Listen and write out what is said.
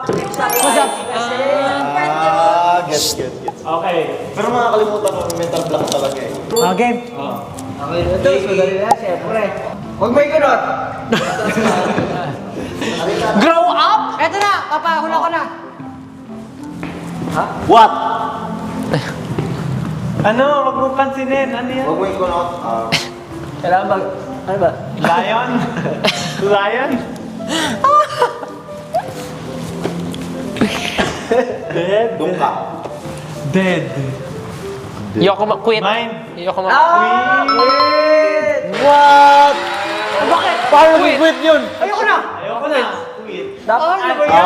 What's up? Gets. Okay. Pero makakalimutan ko yung mental block talaga eh. Game. Okay na to, madali na, syempre. Huwag may kunot! Grow up! Eto na, papahula ko na. What? Ano? Wag mo pansinin. Ano yan? Huwag mo yung kunot. Kailangan ba? Ano ba? Lion? Lion? Dead? Doon ka. Dead. Yoko quit. Mine. Yoko Quit! What? Bakit? Paano quit yun? Ayoko na. Ayoko na. Quit. Dapat Ano ba yan?